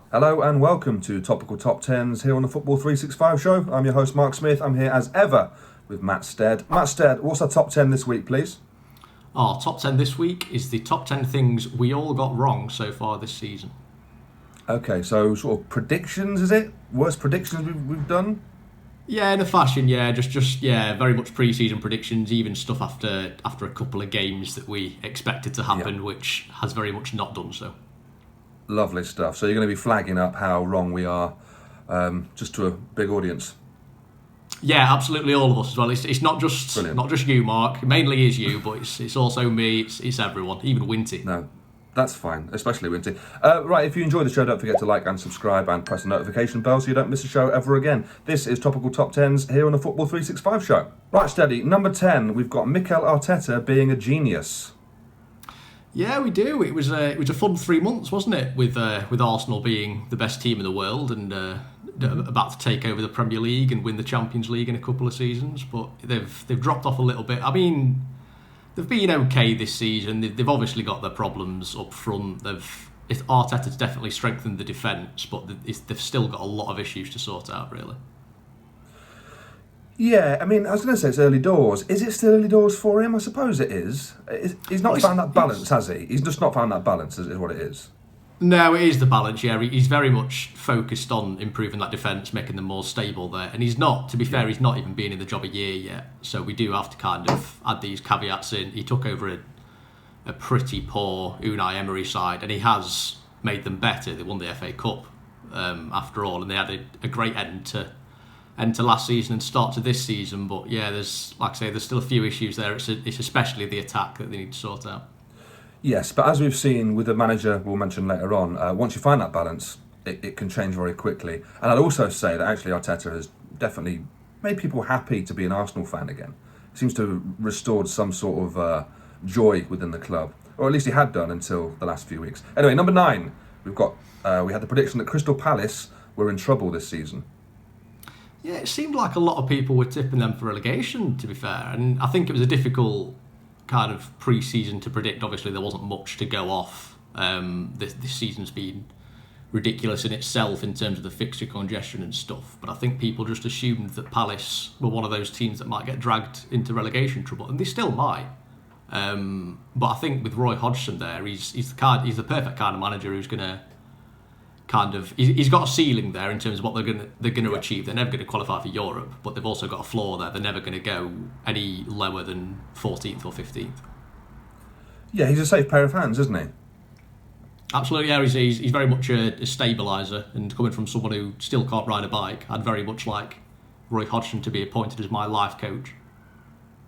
Hello and welcome to Topical Top 10s here on the Football 365 show. I'm your host Mark Smith. I'm here as ever with Matt Stead. Matt Stead, what's our top 10 this week, please? Our top 10 this week is the top 10 things we all got wrong so far this season. Okay, so sort of predictions, is it? Worst predictions we've done? Yeah, in a fashion, just very much pre-season predictions, even stuff after a couple of games that we expected to happen, which has very much not done so. Lovely stuff. So you're going to be flagging up how wrong we are, just to a big audience. Yeah, absolutely, all of us as well. It's not just Brilliant. Not just you, Mark. It mainly is you, but it's also me. It's everyone, even Winty. No, that's fine, especially Winty. Right, if you enjoy the show, don't forget to like and subscribe and press the notification bell so you don't miss a show ever again. This is Topical Top 10s here on the Football 365 show. Right, Steady, number 10, we've got Mikel Arteta being a genius. Yeah, we do. It was a fun 3 months, wasn't it? With Arsenal being the best team in the world and about to take over the Premier League and win the Champions League in a couple of seasons, but they've dropped off a little bit. I mean, they've been okay this season. They've obviously got their problems up front. Arteta's definitely strengthened the defence, but they've still got a lot of issues to sort out, really. Yeah, I mean, I was going to say it's early doors. Is it still early doors for him? I suppose it is. He's not found that balance, has he? He's just not found that balance, is what it is. No, it is the balance, yeah. He's very much focused on improving that defence, making them more stable there. And he's not, to be fair, he's not even been in the job a year yet. So we do have to kind of add these caveats in. He took over a pretty poor Unai Emery side, and he has made them better. They won the FA Cup after all, and they had a great end to last season and start to this season. But yeah, there's still a few issues there. It's especially the attack that they need to sort out. Yes, but as we've seen with the manager we'll mention later on, once you find that balance, it can change very quickly. And I'd also say that actually Arteta has definitely made people happy to be an Arsenal fan again. He seems to have restored some sort of joy within the club, or at least he had done until the last few weeks. Anyway, number 9, we had the prediction that Crystal Palace were in trouble this season. Yeah, it seemed like a lot of people were tipping them for relegation, to be fair. And I think it was a difficult kind of pre-season to predict. Obviously, there wasn't much to go off. This season's been ridiculous in itself in terms of the fixture congestion and stuff. But I think people just assumed that Palace were one of those teams that might get dragged into relegation trouble. And they still might. But I think with Roy Hodgson there, he's the perfect kind of manager who's going to he's got a ceiling there in terms of what they're going to achieve. They're never going to qualify for Europe, but they've also got a floor there. They're never going to go any lower than 14th or 15th. Yeah, he's a safe pair of hands, isn't he? Absolutely, yeah. He's very much a stabiliser, and coming from someone who still can't ride a bike, I'd very much like Roy Hodgson to be appointed as my life coach.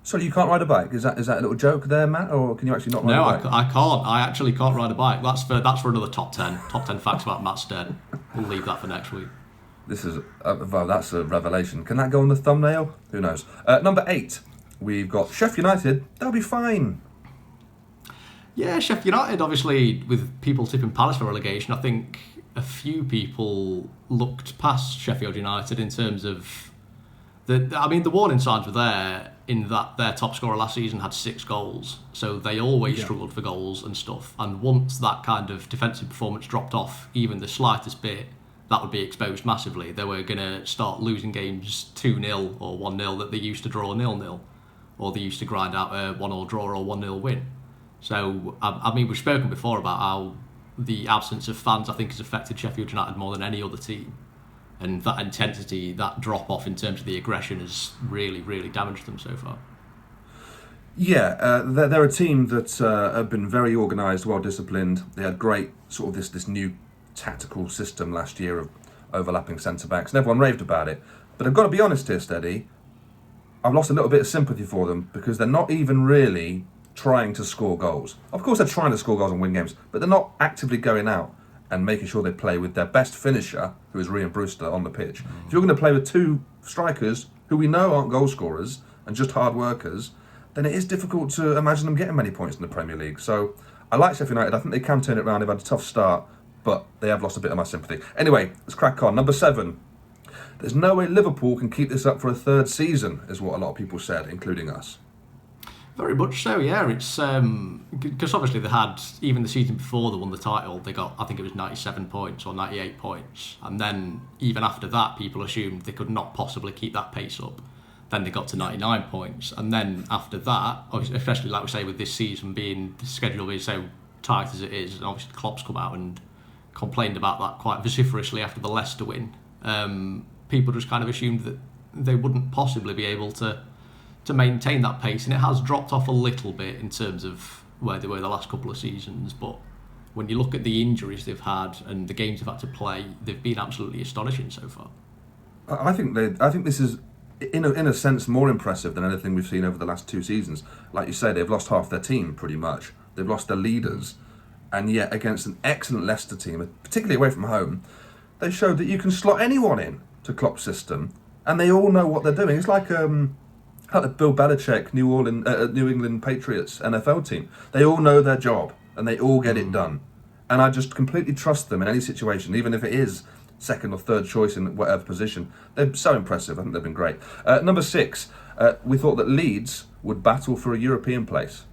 Sorry, you can't ride a bike? Is that a little joke there, Matt, or can you actually not ride a bike? No, I can't. I actually can't ride a bike. That's for another top 10. Top 10 facts about Matt Stead. We'll leave that for next week. This is that's a revelation. Can that go on the thumbnail? Who knows? Number 8, we've got Sheffield United. They'll be fine. Yeah, Sheffield United, obviously, with people tipping Palace for relegation, I think a few people looked past Sheffield United in terms of the warning signs were there in that their top scorer last season had 6 goals, so they always struggled for goals and stuff. And once that kind of defensive performance dropped off, even the slightest bit, that would be exposed massively. They were going to start losing games 2-0 or 1-0 that they used to draw 0-0, or they used to grind out a 1-1 draw or 1-0 win. So, I mean, we've spoken before about how the absence of fans, I think, has affected Sheffield United more than any other team. And that intensity, that drop-off in terms of the aggression has really, really damaged them so far. Yeah, they're a team that have been very organised, well-disciplined. They had great sort of this new tactical system last year of overlapping centre-backs, and everyone raved about it. But I've got to be honest here, Steady, I've lost a little bit of sympathy for them because they're not even really trying to score goals. Of course they're trying to score goals and win games, but they're not actively going out and making sure they play with their best finisher, who is Rhian Brewster, on the pitch. If you're going to play with 2 strikers who we know aren't goal scorers and just hard workers, then it is difficult to imagine them getting many points in the Premier League. So I like Sheffield United. I think they can turn it around. They've had a tough start, but they have lost a bit of my sympathy. Anyway, let's crack on. Number 7. There's no way Liverpool can keep this up for a 3rd season, is what a lot of people said, including us. Very much so, yeah. It's because obviously they had, even the season before they won the title, they got, I think it was 97 points or 98 points, and then even after that, people assumed they could not possibly keep that pace up. Then they got to 99 points, and then after that, especially like we say with this season being the schedule being so tight as it is, and obviously Klopp's come out and complained about that quite vociferously after the Leicester win. People just kind of assumed that they wouldn't possibly be able to maintain that pace, and it has dropped off a little bit in terms of where they were the last couple of seasons. But when you look at the injuries they've had and the games they've had to play, they've been absolutely astonishing so far. I think this is in a sense more impressive than anything we've seen over the last 2 seasons. Like you say, they've lost half their team pretty much. They've lost their leaders, and yet against an excellent Leicester team, particularly away from home, they showed that you can slot anyone in to Klopp's system, and they all know what they're doing. It's like the Bill Belichick New England Patriots NFL team. They all know their job and they all get it done. And I just completely trust them in any situation, even if it is second or third choice in whatever position. They're so impressive. I think they've been great. Number 6, we thought that Leeds would battle for a European place.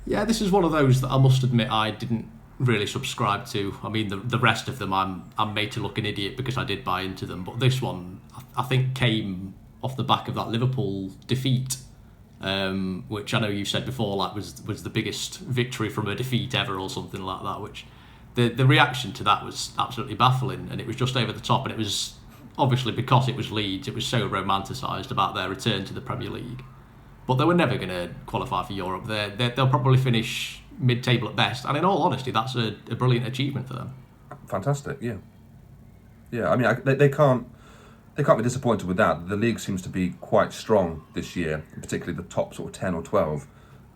Yeah, this is one of those that I must admit I didn't really subscribe to. I mean, the rest of them I'm made to look an idiot because I did buy into them. But this one, I think, came off the back of that Liverpool defeat, which I know you said before, like was the biggest victory from a defeat ever or something like that. Which the reaction to that was absolutely baffling, and it was just over the top. And it was obviously because it was Leeds, it was so romanticised about their return to the Premier League. But they were never going to qualify for Europe. They'll probably finish mid-table at best, and in all honesty, that's a brilliant achievement for them. Fantastic, yeah. I mean, they can't be disappointed with that. The league seems to be quite strong this year, particularly the top sort of 10 or 12.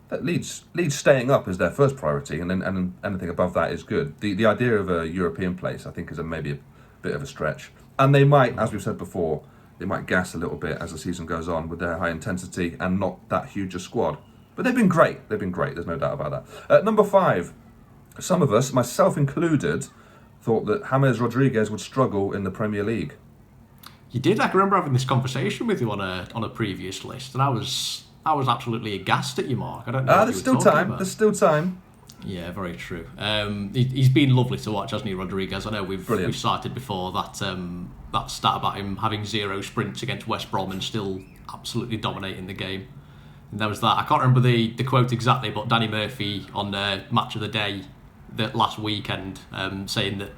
That Leeds staying up is their first priority, and then anything above that is good. The idea of a European place, I think, is maybe a bit of a stretch. And they might, as we've said before, they might gas a little bit as the season goes on with their high intensity and not that huge a squad. But they've been great. There's no doubt about that. Number 5, some of us, myself included, thought that James Rodríguez would struggle in the Premier League. You did. I can remember having this conversation with you on a previous list, and I was absolutely aghast at you, Mark. I don't know. There's still time. There's still time. Yeah, very true. He's been lovely to watch, hasn't he, Rodríguez? I know we've cited before that stat about him having 0 sprints against West Brom and still absolutely dominating the game. And there was that. I can't remember the quote exactly, but Danny Murphy on Match of the Day that last weekend saying that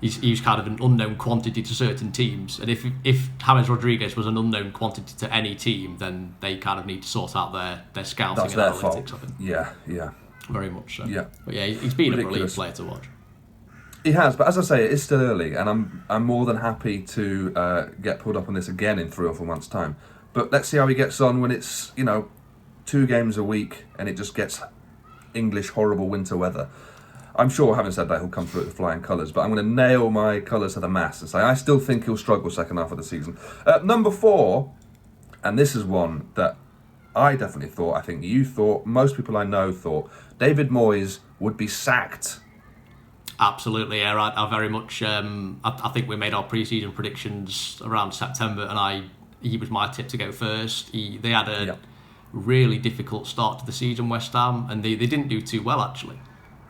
he's kind of an unknown quantity to certain teams, and if James Rodríguez was an unknown quantity to any team, then they kind of need to sort out their scouting and analytics of him. Yeah. Very much so. Yeah. But yeah, he's been a brilliant player to watch. He has, but as I say, it is still early, and I'm more than happy to get pulled up on this again in 3 or 4 months' time. But let's see how he gets on when it's 2 games a week and it just gets English horrible winter weather. I'm sure, having said that, he'll come through with flying colours, but I'm going to nail my colours to the mast and say I still think he'll struggle second half of the season. Number 4, and this is one that I definitely thought, I think you thought, most people I know thought, David Moyes would be sacked. Absolutely, yeah. I very much. I think we made our pre-season predictions around September, and he was my tip to go first. They had a really difficult start to the season, West Ham, and they didn't do too well actually.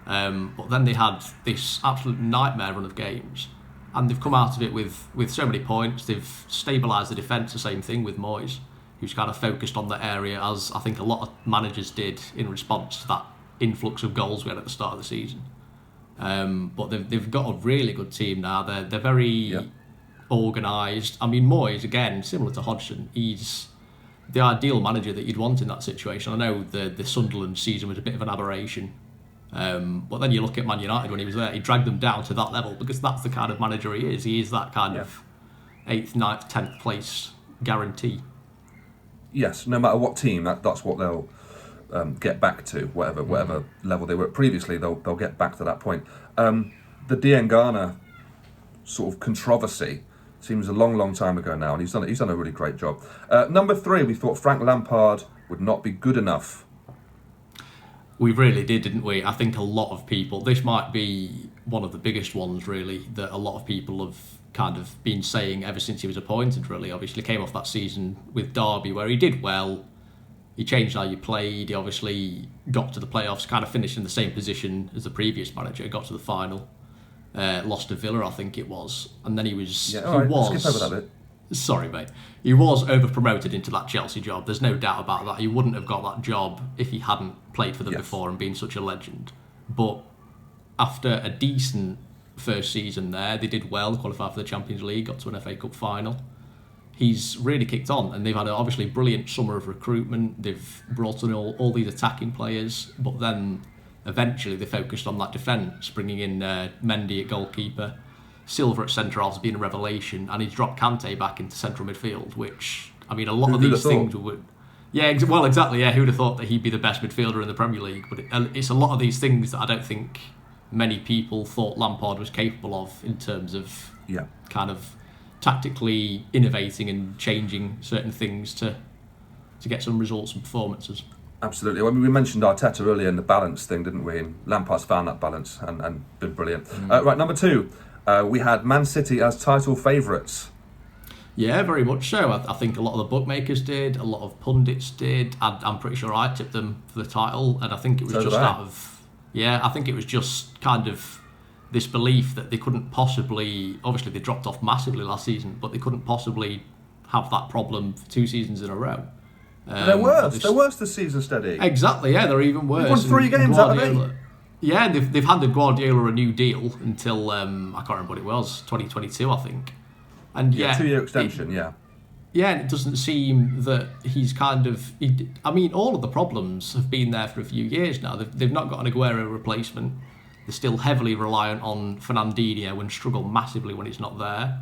But then they had this absolute nightmare run of games, and they've come out of it with so many points. They've stabilised the defence, the same thing with Moyes, who's kind of focused on that area, as I think a lot of managers did in response to that influx of goals we had at the start of the season. But they've got a really good team now. They're very organised. I mean, Moyes, again, similar to Hodgson, he's the ideal manager that you'd want in that situation. I know the Sunderland season was a bit of an aberration. But then you look at Man United when he was there, he dragged them down to that level because that's the kind of manager he is. He is that kind of 8th, 9th, 10th place guarantee. Yes, no matter what team, that's what they'll get back to, whatever level they were at previously, they'll get back to that point. The Diangana sort of controversy seems a long time ago now, and he's done a really great job. Number 3, we thought Frank Lampard would not be good enough. We really did, didn't we? I think a lot of people, this might be one of the biggest ones really, that a lot of people have kind of been saying ever since he was appointed really. Obviously came off that season with Derby where he did well, He changed how you played. He obviously got to the playoffs, kind of finished in the same position as the previous manager. Got to the final, lost to Villa, I think it was, and then he was. Yeah, all right, skip over that bit. Sorry, mate. He was over-promoted into that Chelsea job. There's no doubt about that. He wouldn't have got that job if he hadn't played for them before and been such a legend. But after a decent first season there, they did well, qualified for the Champions League, got to an FA Cup final. He's really kicked on, and they've had an obviously brilliant summer of recruitment. They've brought in all these attacking players, but then eventually they focused on that defence, bringing in Mendy at goalkeeper, Silva at centre half has been a revelation, and he's dropped Kante back into central midfield, which, I mean, a lot of these things would... Yeah, well, exactly, yeah, who'd have thought that he'd be the best midfielder in the Premier League, but it's a lot of these things that I don't think many people thought Lampard was capable of in terms of kind of tactically innovating and changing certain things to get some results and performances. Absolutely. Well, we mentioned Arteta earlier in the balance thing, didn't we? And Lampard's found that balance and been brilliant. Right, number 2. We had Man City as title favourites. Yeah, very much so. I think a lot of the bookmakers did, a lot of pundits did. I'm pretty sure I tipped them for the title, and I think it was I think it was just kind of this belief that they couldn't possibly, obviously they dropped off massively last season, but they couldn't possibly have that problem for 2 seasons in a row. They're worse this season, Steady. Exactly, yeah, they're even worse. They've won 3 games out of 8. Yeah, they've handed Guardiola a new deal until, I can't remember what it was, 2022, I think. And 2-year extension, Yeah, and it doesn't seem that he's kind of... I mean, all of the problems have been there for a few years now. They've not got an Aguero replacement. They're still heavily reliant on Fernandinho and struggle massively when he's not there.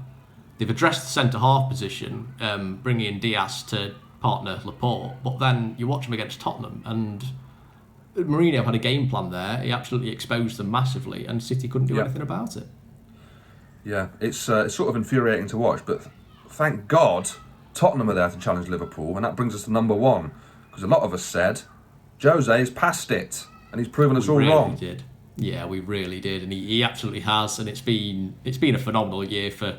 They've addressed the centre-half position, bringing in Diaz to partner Laporte, but then you watch them against Tottenham, and Mourinho had a game plan there. He absolutely exposed them massively, and City couldn't do anything about it. Yeah, it's sort of infuriating to watch, but thank God Tottenham are there to challenge Liverpool, and that brings us to number 1, because a lot of us said Jose's passed it, and he's proven us all wrong. Did. Yeah, we really did, and he absolutely has, and it's been a phenomenal year for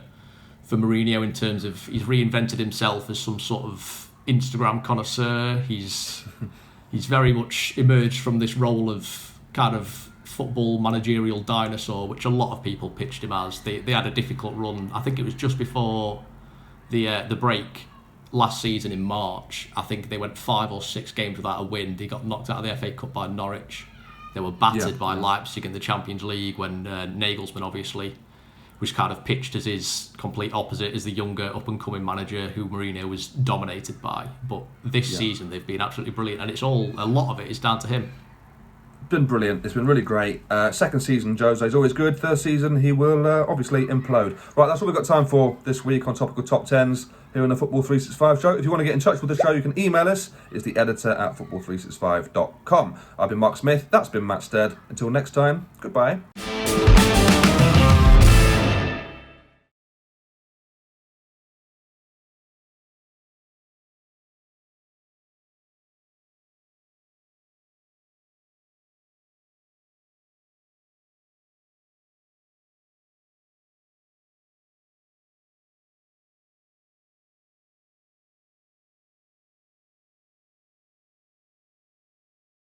Mourinho in terms of he's reinvented himself as some sort of Instagram connoisseur. He's very much emerged from this role of kind of football managerial dinosaur, which a lot of people pitched him as. They had a difficult run. I think it was just before the break last season in March. I think they went 5 or 6 games without a win. They got knocked out of the FA Cup by Norwich. They were battered by Leipzig in the Champions League when Nagelsmann obviously was kind of pitched as his complete opposite, as the younger up-and-coming manager who Mourinho was dominated by. But this season they've been absolutely brilliant, and a lot of it is down to him. Been brilliant. It's been really great. Second season, Jose's always good. Third season, he will obviously implode. Right, that's all we've got time for this week on Topical Top 10s here in the Football 365 show. If you want to get in touch with the show, you can email us. It's the editor at football365.com. I've been Mark Smith. That's been Matt Stead. Until next time, goodbye.